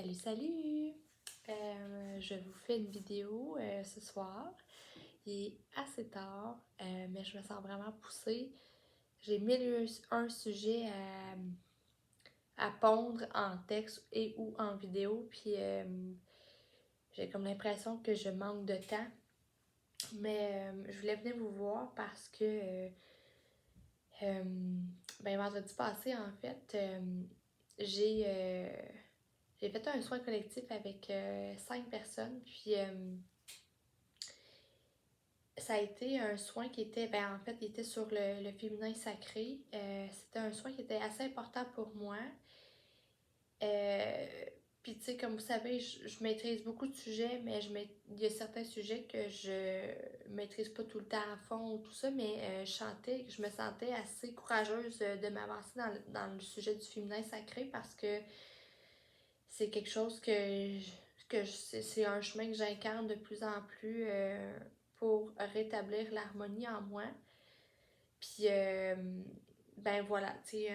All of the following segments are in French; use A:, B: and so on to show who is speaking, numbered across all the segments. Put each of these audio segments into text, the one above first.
A: Salut, salut! Je vous fais une vidéo ce soir. Il est assez tard, mais je me sens vraiment poussée. J'ai mille un sujets à pondre en texte et ou en vidéo, puis j'ai comme l'impression que je manque de temps. Mais je voulais venir vous voir parce que vendredi passé, en fait, j'ai j'ai fait un soin collectif avec 5 personnes, puis ça a été un soin qui était, en fait, il était sur le féminin sacré. C'était un soin qui était assez important pour moi. Euh, Puis, tu sais, comme vous savez, je maîtrise beaucoup de sujets, mais il y a certains sujets que je maîtrise pas tout le temps à fond ou tout ça, mais je me sentais assez courageuse de m'avancer dans le sujet du féminin sacré parce que c'est quelque chose c'est un chemin que j'incarne de plus en plus pour rétablir l'harmonie en moi. Puis, ben voilà, tu sais.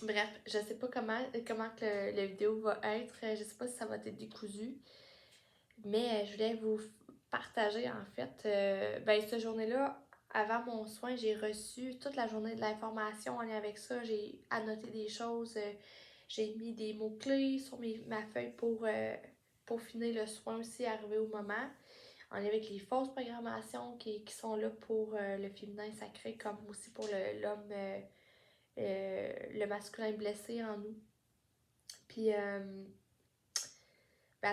A: Bref, je sais pas comment que la vidéo va être. Je sais pas si ça va être décousu. Mais je voulais vous partager en fait. Cette journée-là, avant mon soin, j'ai reçu toute la journée de l'information en lien avec ça. J'ai annoté des choses. J'ai mis des mots-clés sur ma feuille pour finir le soin aussi, arrivé au moment. En lien avec les fausses programmations qui sont là pour le féminin sacré, comme aussi pour l'homme, le masculin blessé en nous. Puis, à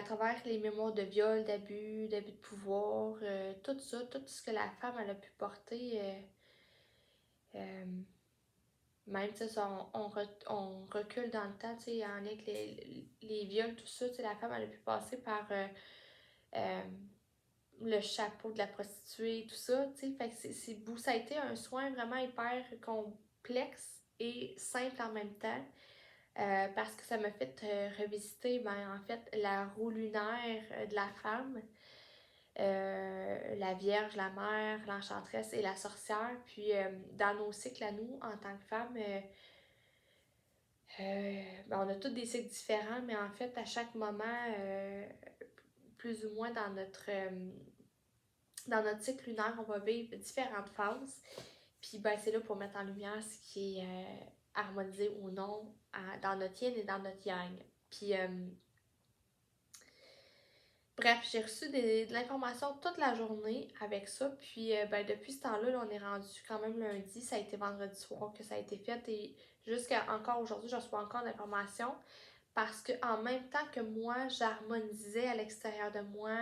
A: travers les mémoires de viol, d'abus de pouvoir, tout ça, tout ce que la femme elle a pu porter, euh, même on recule dans le temps, en lien avec les viols, tout ça, la femme elle a pu passer par euh, le chapeau de la prostituée, tout ça, fait que ça a été un soin vraiment hyper complexe et simple en même temps. Parce que ça m'a fait revisiter en fait la roue lunaire de la femme, la Vierge, la Mère, l'Enchantresse et la Sorcière. Puis dans nos cycles à nous, en tant que femmes, on a tous des cycles différents, mais en fait, à chaque moment, plus ou moins dans notre cycle lunaire, on va vivre différentes phases. Puis c'est là pour mettre en lumière ce qui est harmonisé ou non dans notre yin et dans notre yang. Puis bref, j'ai reçu de l'information toute la journée avec ça. Puis depuis ce temps-là, là, on est rendu quand même lundi. Ça a été vendredi soir que ça a été fait. Et jusqu'à encore aujourd'hui, je reçois encore d'informations. Parce que en même temps que moi, j'harmonisais à l'extérieur de moi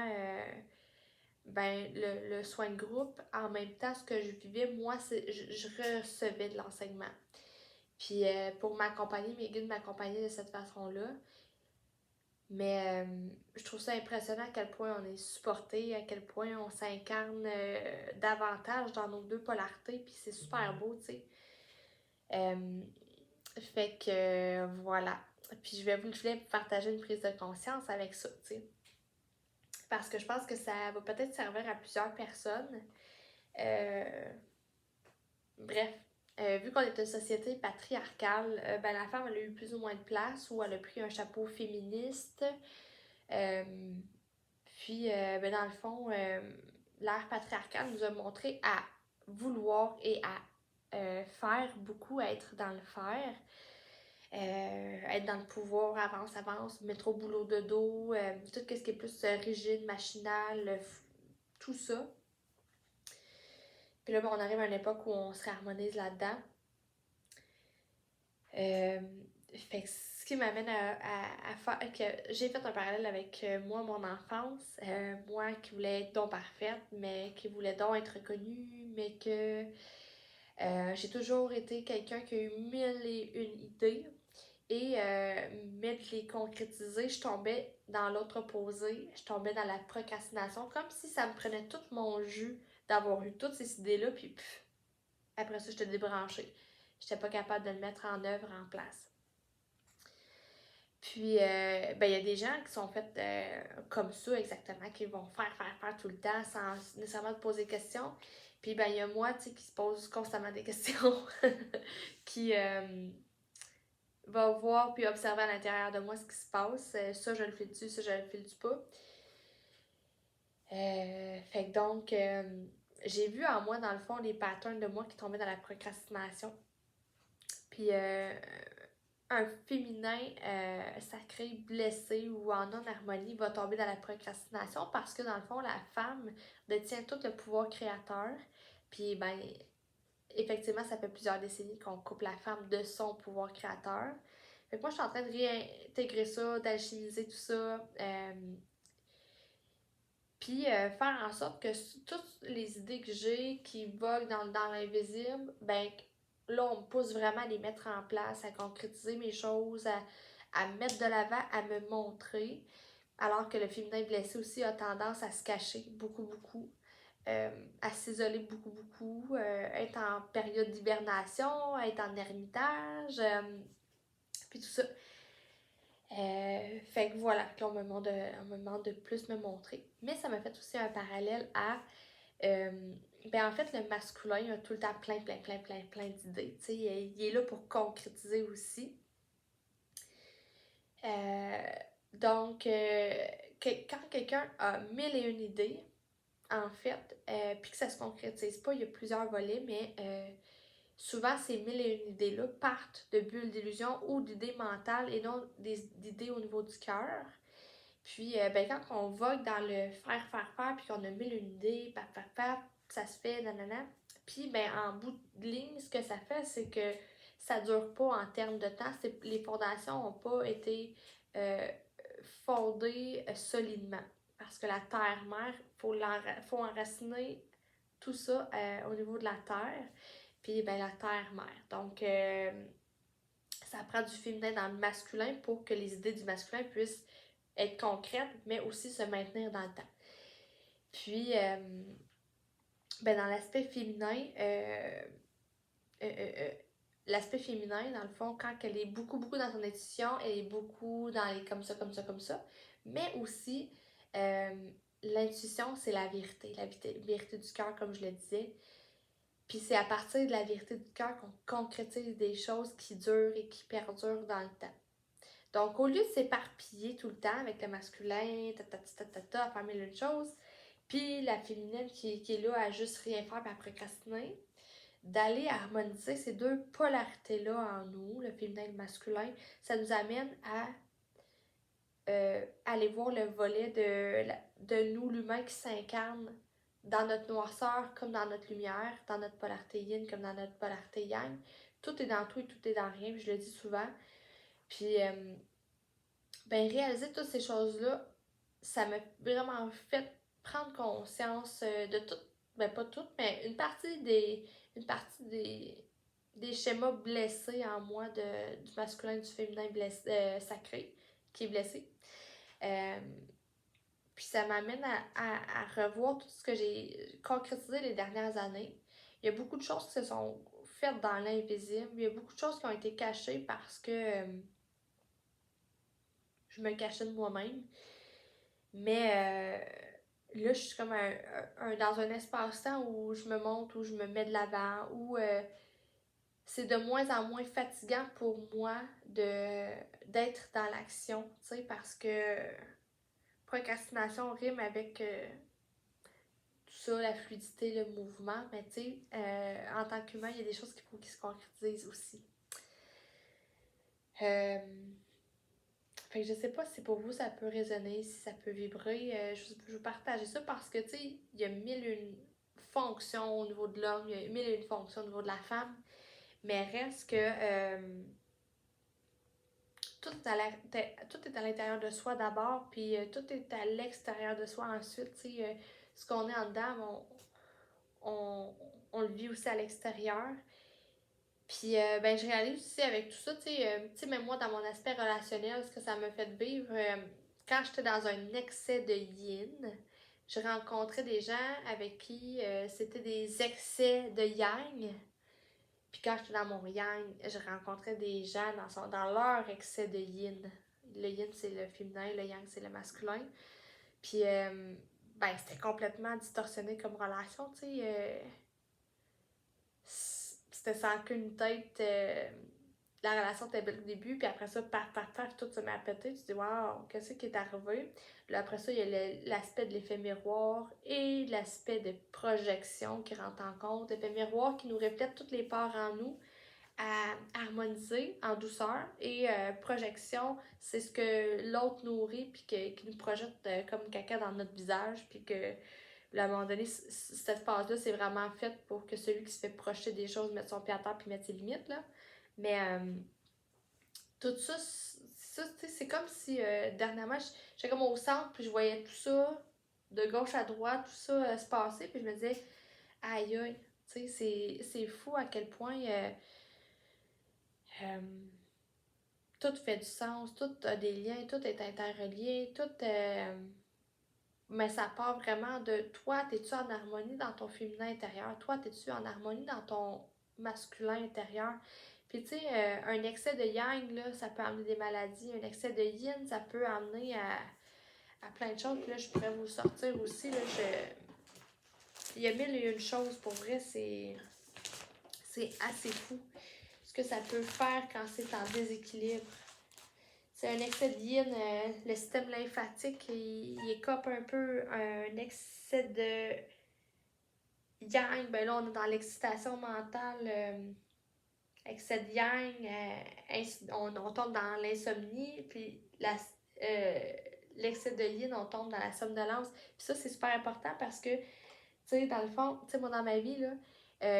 A: le soin de groupe, en même temps, ce que je vivais, moi, je recevais de l'enseignement. Puis pour m'accompagner, mes guides m'accompagnaient de cette façon-là. Mais je trouve ça impressionnant à quel point on est supporté, à quel point on s'incarne davantage dans nos deux polarités, puis c'est super beau, tu sais. Fait que voilà. Puis je voulais vous partager une prise de conscience avec ça, tu sais. Parce que je pense que ça va peut-être servir à plusieurs personnes. Bref, vu qu'on est une société patriarcale, la femme elle a eu plus ou moins de place ou elle a pris un chapeau féministe. Euh, dans le fond, l'ère patriarcale nous a montré à vouloir et à faire beaucoup, à être dans le faire, être dans le pouvoir, avance, mettre au boulot de dos, tout ce qui est plus rigide, machinal, tout ça. Puis là, on arrive à une époque où on se réharmonise là-dedans. Fait que ce qui m'amène à faire que j'ai fait un parallèle avec moi, mon enfance, moi qui voulais être donc parfaite, mais qui voulait donc être reconnue, mais que j'ai toujours été quelqu'un qui a eu mille et une idées et mais de les concrétiser, je tombais dans l'autre opposé, je tombais dans la procrastination, comme si ça me prenait tout mon jus d'avoir eu toutes ces idées-là, puis après ça, j'étais débranchée. J'étais pas capable de le mettre en œuvre, en place. Puis, il y a des gens qui sont faits comme ça, exactement, qui vont faire tout le temps sans nécessairement te poser des questions. Puis, il y a moi, tu sais, qui se pose constamment des questions, qui, va voir puis observer à l'intérieur de moi ce qui se passe. Ça, je le file-tu, ça, je le file-tu pas. Fait que donc, j'ai vu en moi, dans le fond, les patterns de moi qui tombaient dans la procrastination. Puis un féminin sacré, blessé ou en non-harmonie va tomber dans la procrastination parce que dans le fond, la femme détient tout le pouvoir créateur. Puis ben, effectivement, ça fait plusieurs décennies qu'on coupe la femme de son pouvoir créateur. Fait que moi, je suis en train de réintégrer ça, d'alchimiser tout ça. Puis faire en sorte que toutes les idées que j'ai qui voguent dans l'invisible, ben là, on me pousse vraiment à les mettre en place, à concrétiser mes choses, à me mettre de l'avant, à me montrer. Alors que le féminin blessé aussi a tendance à se cacher beaucoup, beaucoup, à s'isoler beaucoup, beaucoup, être en période d'hibernation, être en ermitage, puis tout ça. Fait que voilà, puis on me demande de plus me montrer. Mais ça m'a fait aussi un parallèle à. Ben en fait, le masculin a tout le temps plein d'idées. Tu sais, il est là pour concrétiser aussi. Euh, donc, quand quelqu'un a mille et une idées, en fait, puis que ça se concrétise pas, il y a plusieurs volets, mais souvent, ces mille et une idées-là partent de bulles d'illusion ou d'idées mentales et non d'idées au niveau du cœur. Puis, ben, quand on vogue dans le faire, puis qu'on a mille et une idées, paf, ça se fait, nanana. Puis, ben, en bout de ligne, ce que ça fait, c'est que ça dure pas en termes de temps. Les fondations n'ont pas été euh, fondées solidement. Parce que la terre-mère, faut enraciner tout ça au niveau de la terre. Puis, ben, la terre-mère. Donc, ça prend du féminin dans le masculin pour que les idées du masculin puissent être concrètes, mais aussi se maintenir dans le temps. Puis, ben, dans l'aspect féminin, euh, euh, l'aspect féminin, dans le fond, quand elle est beaucoup, beaucoup dans son intuition, elle est beaucoup dans les comme ça, mais aussi, euh, l'intuition, c'est la vérité du cœur, comme je le disais. Puis c'est à partir de la vérité du cœur qu'on concrétise des choses qui durent et qui perdurent dans le temps. Donc, au lieu de s'éparpiller tout le temps avec le masculin, à faire mille une choses, puis la féminine qui est là à juste rien faire et à procrastiner, d'aller harmoniser ces deux polarités-là en nous, le féminin et le masculin, ça nous amène à aller voir le volet de nous, l'humain, qui s'incarne dans notre noirceur comme dans notre lumière, dans notre polarité yin comme dans notre polarité yang. Tout est dans tout et tout est dans rien, je le dis souvent. Puis, ben, réaliser toutes ces choses-là, ça m'a vraiment fait prendre conscience de tout, ben pas tout, mais une partie des schémas blessés en moi du masculin et du féminin blessé, sacré, qui est blessé. Euh, Puis ça m'amène à revoir tout ce que j'ai concrétisé les dernières années. Il y a beaucoup de choses qui se sont faites dans l'invisible. Il y a beaucoup de choses qui ont été cachées parce que je me cachais de moi-même. Mais là, je suis comme dans un espace-temps où je me montre, où je me mets de l'avant, où c'est de moins en moins fatigant pour moi d'être dans l'action, tu sais, parce que procrastination rime avec tout ça, la fluidité, le mouvement, mais tu sais, en tant qu'humain, il y a des choses qu'il faut qu'ils se concrétisent aussi. Euh, Fait que je sais pas si pour vous ça peut résonner, si ça peut vibrer. Je veux partager ça parce que, tu sais, il y a mille et une fonctions au niveau de l'homme, il y a mille et une fonctions au niveau de la femme, mais reste que tout est à l'intérieur de soi d'abord, puis tout est à l'extérieur de soi ensuite. Tu sais, ce qu'on est en dedans, on le vit aussi à l'extérieur. Puis, ben, je réalise aussi avec tout ça, tu sais, même moi, dans mon aspect relationnel, ce que ça m'a fait vivre, quand j'étais dans un excès de yin, je rencontrais des gens avec qui c'était des excès de yang. Puis quand j'étais dans mon yang, je rencontrais des gens dans leur excès de yin. Le yin, c'est le féminin, le yang, c'est le masculin. Puis, ben, c'était complètement distorsionné comme relation, tu sais. C'était sans qu'une tête. la relation était belle au début, puis après ça, paf, tout se met à péter. Tu te dis, waouh, qu'est-ce qui est arrivé? Puis après ça, il y a l'aspect de l'effet miroir et l'aspect de projection qui rentre en compte. L'effet miroir qui nous reflète toutes les parts en nous à harmoniser en douceur. Et projection, c'est ce que l'autre nourrit, puis qui nous projette comme caca dans notre visage, puis que à un moment donné, cette phase-là, c'est vraiment faite pour que celui qui se fait projeter des choses mette son pied à terre puis mette ses limites, là. Mais tout ça, c'est comme si dernièrement, j'étais comme au centre, puis je voyais tout ça, de gauche à droite, tout ça se passer, puis je me disais, aïe aïe, tu sais, c'est fou à quel point euh, tout fait du sens, tout a des liens, tout est interrelié, tout. Mais ça part vraiment de toi, t'es-tu en harmonie dans ton féminin intérieur? Toi, t'es-tu en harmonie dans ton masculin intérieur? Puis tu sais, un excès de yang, là, ça peut amener des maladies. Un excès de yin, ça peut amener à plein de choses. Puis là, je pourrais vous sortir aussi. Là, il y a mille et une choses. Pour vrai, c'est assez fou ce que ça peut faire quand c'est en déséquilibre. C'est un excès de yin, le système lymphatique, il écope un peu. Un excès de yang, ben là, on est dans l'excitation mentale. Excès de yang, on tombe dans l'insomnie, puis l'excès de yin, on tombe dans la somnolence. Puis ça, c'est super important parce que, tu sais, dans le fond, tu sais, moi, dans ma vie, là,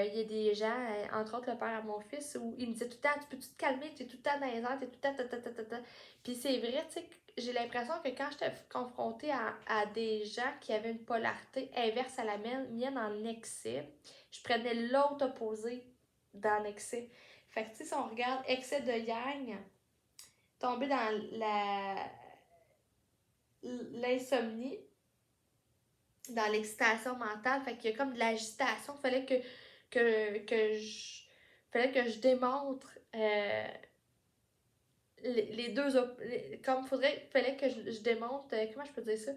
A: il y a des gens, entre autres le père à mon fils, où il me disait tout le temps, tu peux-tu te calmer, tu es tout le temps dans les airs, tu es tout le temps ta. Puis c'est vrai, tu sais, j'ai l'impression que quand j'étais confrontée à des gens qui avaient une polarité inverse à la mienne en excès, je prenais l'autre opposé dans l'excès. Fait que, tu sais, si on regarde excès de yang, tomber dans l'insomnie, dans l'excitation mentale, fait qu'il y a comme de l'agitation. Fallait que je démontre les deux comme fallait que je démontre comment je peux dire ça,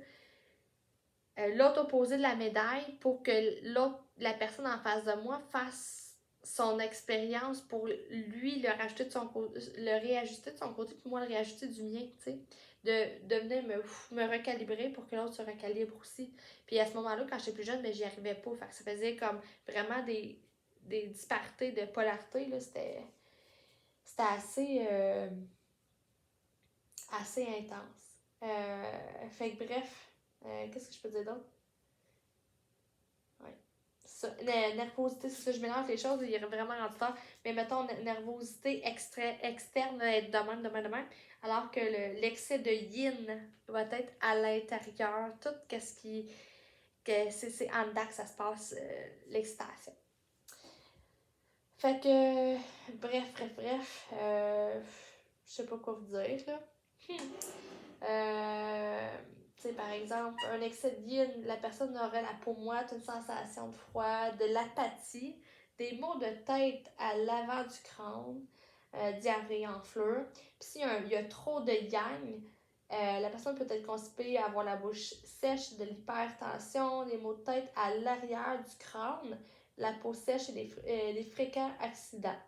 A: l'autre opposé de la médaille pour que la personne en face de moi fasse son expérience pour lui le réajuster de son côté, puis moi le réajuster du mien, tu sais. De venir me recalibrer pour que l'autre se recalibre aussi. Puis à ce moment-là, quand j'étais plus jeune, mais j'y arrivais pas. Fait que ça faisait comme vraiment des disparités de polarité, là. C'était assez intense. Fait que bref, qu'est-ce que je peux dire d'autre? Ouais. Ça, nervosité, c'est ça, je mélange les choses, il est vraiment rendu tard. Mais mettons, nervosité externe, être de même. Alors que l'excès de yin va être à l'intérieur. Tout ce qui. Que c'est en dedans que ça se passe, l'excitation. Fait que. Bref. Je sais pas quoi vous dire, là. Tu sais, par exemple, un excès de yin, la personne aurait la peau moite, une sensation de froid, de l'apathie, des maux de tête à l'avant du crâne, diarrhée, enflure. Puis s'il y a trop de yang, la personne peut être constipée, avoir la bouche sèche, de l'hypertension, des maux de tête à l'arrière du crâne, la peau sèche et des fréquents accidents.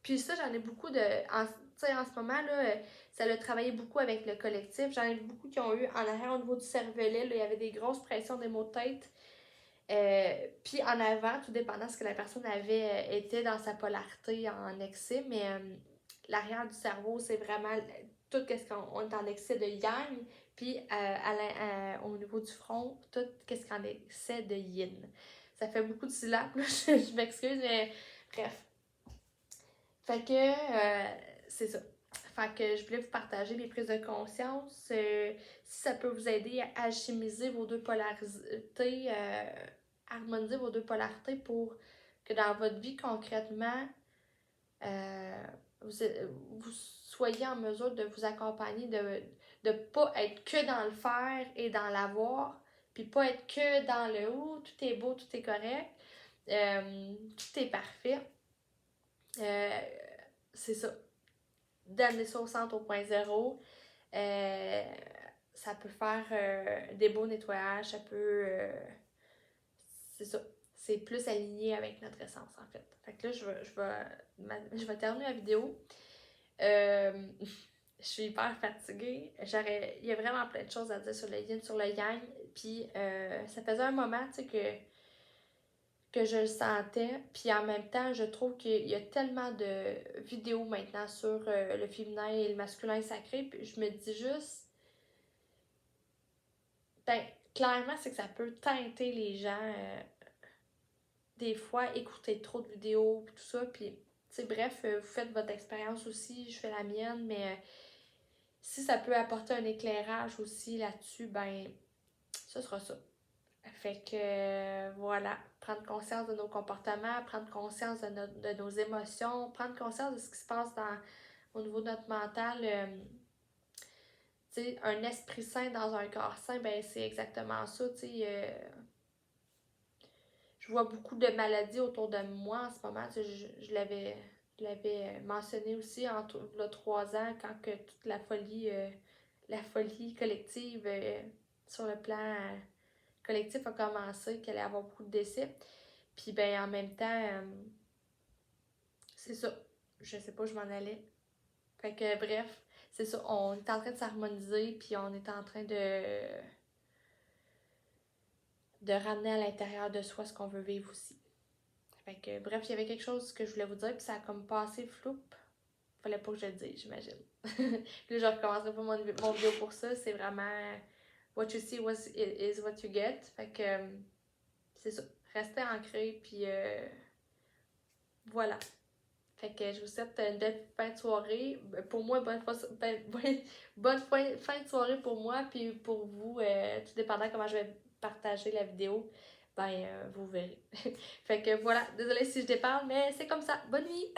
A: Puis ça, j'en ai beaucoup de. Tu sais, en ce moment, là, ça l'a travaillé beaucoup avec le collectif. J'en ai beaucoup qui ont eu en arrière au niveau du cervelet, là, il y avait des grosses pressions, des maux de tête. Puis en avant, tout dépendant de ce que la personne avait été dans sa polarité en excès, mais l'arrière du cerveau, c'est vraiment tout ce qu'on est en excès de yang, puis au niveau du front, tout ce qu'on est en excès de yin. Ça fait beaucoup de syllabes, là, je m'excuse, mais bref. Fait que c'est ça. Fait que je voulais vous partager mes prises de conscience. Si ça peut vous aider à alchimiser vos deux polarités, harmoniser vos deux polarités pour que dans votre vie concrètement, vous soyez en mesure de vous accompagner, de ne pas être que dans le faire et dans l'avoir, puis pas être que dans le où, tout est beau, tout est correct, tout est parfait. C'est ça. D'amener ça au centre au point zéro. Ça peut faire des beaux nettoyages, ça peut. C'est ça. c'est plus aligné avec notre essence, en fait. Fait que là, je vais terminer la vidéo. Je suis hyper fatiguée. Il y a vraiment plein de choses à dire sur le yin, sur le yang. Puis ça faisait un moment, tu sais, que je le sentais. Puis en même temps, je trouve qu'il y a tellement de vidéos maintenant sur le féminin et le masculin sacré. Puis je me dis juste, ben, clairement, c'est que ça peut teinter les gens. Des fois, écouter trop de vidéos, puis tout ça. Puis, tu sais, bref, vous faites votre expérience aussi, je fais la mienne. Mais si ça peut apporter un éclairage aussi là-dessus, ben, ce sera ça. Fait que voilà, prendre conscience de nos comportements, prendre conscience de nos émotions, prendre conscience de ce qui se passe au niveau de notre mental. Tu sais, un esprit sain dans un corps sain, ben c'est exactement ça. Tu sais, je vois beaucoup de maladies autour de moi en ce moment. Tu sais, je l'avais mentionné aussi il y a 3 ans, quand que toute la folie collective sur le plan collectif a commencé, qu'il allait y avoir beaucoup de décès. Puis ben en même temps, c'est ça. Je sais pas où je m'en allais. Fait que bref, c'est ça. On est en train de s'harmoniser, puis on est en train de ramener à l'intérieur de soi ce qu'on veut vivre aussi. Fait que bref, il y avait quelque chose que je voulais vous dire, puis ça a comme passé floup. Fallait pas que je le dise, j'imagine. Puis là, je recommencerai pas mon vidéo pour ça. C'est vraiment what you see is what you get. Fait que c'est ça. Restez ancré, puis voilà. Fait que je vous souhaite une belle fin de soirée. Pour moi, bonne fin de soirée pour moi, puis pour vous, tout dépendant comment je vais partager la vidéo, ben vous verrez. Fait que voilà, désolée si je déparle, mais c'est comme ça. Bonne nuit!